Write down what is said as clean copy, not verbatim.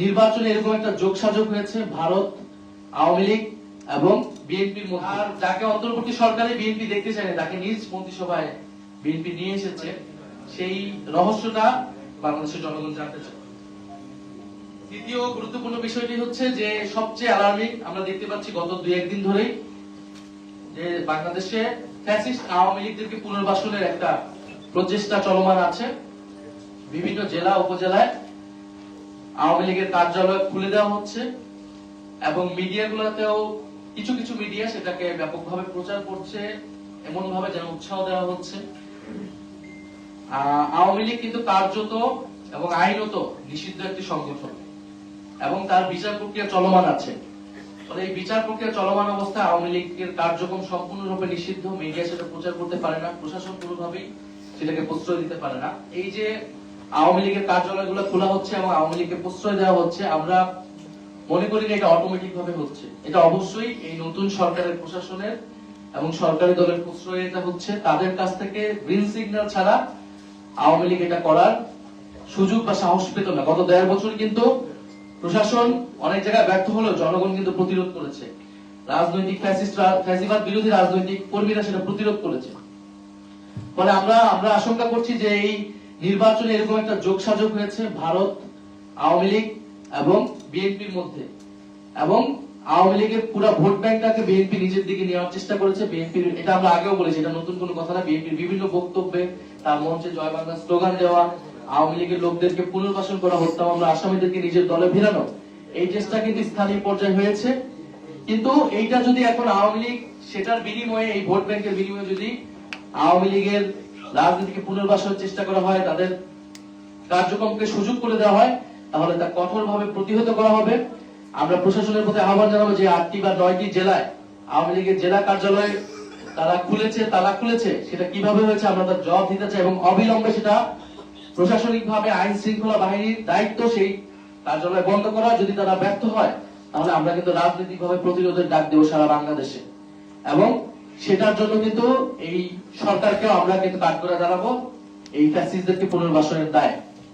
নির্বাচনে এরকম একটা যোগসাজগ হয়েছে ভারত, আওয়ামী লীগ এবং বিএনপির মধ্যে। আর যাকে অন্তর্বর্তী সরকারে বিএনপি দেখতে চায় না, তাকে নিজ মন্ত্রিসভায় বিএনপি নিয়ে এসেছে, সেই রহস্যটা বাংলাদেশের জনগণ জানতে চায়। দ্বিতীয় গুরুত্বপূর্ণ বিষয়টি হচ্ছে যে সবচেয়ে অ্যালার্মিং আমরা দেখতে পাচ্ছি গত 2-1 দিন ধরেই যে বাংলাদেশে ফ্যাসিস্ট আওয়ামী লীগদেরকে পুনর্বাসনের একটা প্রচেষ্টা চলমান আছে। বিভিন্ন জেলা উপজেলায় আওয়ামী লীগের কার্যালয় খুলে দেওয়া হচ্ছে এবং মিডিয়াগুলোতেও কিছু কিছু মিডিয়া সেটাকে ব্যাপকভাবে প্রচার করছে, এমন ভাবে যেন উৎসাহ দেওয়া হচ্ছে। আওয়ামী লীগ কিন্তু কার্যত এবং আইনত নিষিদ্ধ একটি সংগঠন এবং তার বিচার প্রক্রিয়া চলমান আছে। ফলে এই বিচার প্রক্রিয়া চলমান অবস্থায় আওয়ামী লীগের কার্যক্রম সম্পূর্ণরূপে নিষিদ্ধ, মিডিয়া সেটা প্রচার করতে পারে না, প্রশাসন কোনোভাবেই সেটাকে প্রশ্রয় দিতে পারে না। এই যে আওয়ামী লীগের কার্যালয়গুলো খোলা হচ্ছে এবং আওয়ামী লীগকে প্রশ্রয় দেওয়া হচ্ছে, আমরা মনে করি না এটা অটোমেটিক ভাবে হচ্ছে। এটা অবশ্যই এই নতুন সরকারের প্রশাসনের এবং সরকারি দলের প্রশ্রয় এটা হচ্ছে, তাদের কাছ থেকে গ্রিন সিগন্যাল ছাড়া আওয়ামী লীগ এটা করার সুযোগ বা সাহস পেত না। গত 1.5 বছর কিন্তু প্রশাসন অনেক জায়গায় ব্যর্থ হলেও জনগণ কিন্তু প্রতিরোধ করেছে। রাজনৈতিক ফ্যাসিবাদ বিরোধী রাজনৈতিক কর্মীরা সেটা প্রতিরোধ করেছে। ফলে আমরা আশঙ্কা করছি যে এই নির্বাচনে এরকম একটা যোগসাজগ হয়েছে ভারত, আওয়ামী লীগ এবং বিএনপির মধ্যে, এবং আওয়ামী লীগের পুরো ভোট ব্যাংকটাকে বিএনপি নিজের দিকে নেওয়ার চেষ্টা করেছে। বিএনপির, এটা আমরা আগেও বলেছি, এটা নতুন কোনো কথা না, বিএনপির বিভিন্ন বক্তব্যে তার মঞ্চে জয় বাংলা স্লোগান দেওয়া, আওয়ামী লীগের লোকদেরকে পুনর্বাসন করা, হত্যা মামলা আসামিদেরকে নিজের দলে ভিড়ানো, এই চেষ্টা কিন্তু স্থানীয় পর্যায়ে হয়েছে। কিন্তু এইটা যদি এখন আওয়ামী লীগ সেটার বিনিময়ে, এই ভোট ব্যাংকের বিনিময়ে যদি আওয়ামী লীগের রাজনীতিকে পুনর্বাসনের চেষ্টা করা হয়, তাদের কার্যক্রমকে সুযোগ করে দেওয়া হয়, তাহলে তা কঠোরভাবে প্রতিহত করা হবে। আমরা প্রশাসনের প্রতি আহ্বান জানাবো যে 8টি বা 9টি জেলায় আওয়ামী লীগের জেলা কার্যালয় তারা খুলেছে, সেটা কিভাবে হয়েছে আমরা তার জবাব দিতে চাই এবং অবিলম্বে সেটা প্রশাসনিক ভাবে আইন শৃঙ্খলা বাহিনীর দায়িত্ব সেই কার্যালয় বন্ধ করা। যদি তারা ব্যর্থ হয় তাহলে আমরা কিন্তু রাজনৈতিক ভাবে প্রতিরোধের ডাক দেবো সারা বাংলাদেশে, এবং সেটার জন্য কিন্তু এই সরকারকেও আমরা কিন্তু কাজ করে দাঁড়াবো এই ফ্যাসিস্টদেরকে পুনর্বাসনের দায়।